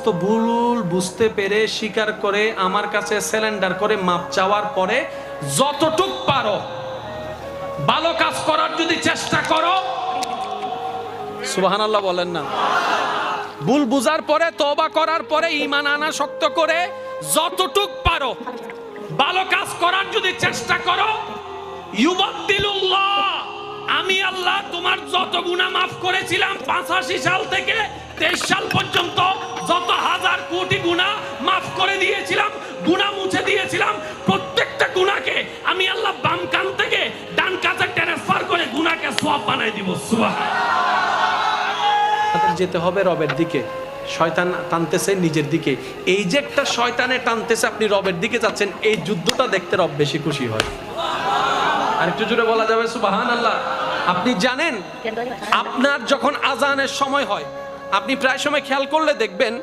সমস্ত ভুল বুঝতে পেরে স্বীকার করে আমার কাছে স্যালেন্ডার করে মাপ চাওয়ার পরে যতটুক পারো ভালো কাজ করার যদি চেষ্টা করো, সুবহানাল্লাহ বলেন না, ভুল বুঝার পরে তওবা করার পরে ঈমান আনা শক্ত করে যতটুক পারো ভালো কাজ করার যদি চেষ্টা করো, ইউবাদদিলুল্লাহ, আমি আল্লাহ তোমার যত গুনাহ মাফ করেছিলাম 85 সাল থেকে 23 সাল পর্যন্ত যত হাজার কোটি গুনাহ মাফ করে দিয়েছিলাম, গুনাহ মুছে দিয়েছিলাম, প্রত্যেকটা গুনাহকে আমি আল্লাহ বাম কান থেকে ডান কানে ট্রান্সফার করে গুনাহকে সওয়াব বানাই দিব। সুবহানাল্লাহ। যেতে হবে রবের দিকে, শয়তান টানতেছে নিজের দিকে। এই যে একটা শয়তানে টানতেছে, আপনি রবের দিকে যাচ্ছেন, এই যুদ্ধটা দেখতে রব বেশি খুশি হয়। আর একটু জোরে বলা যাবে সুবহানাল্লাহ। আপনি জানেন আপনার যখন আজানের সময় হয়, আপনি প্রায় সময় খেয়াল করলে দেখবেন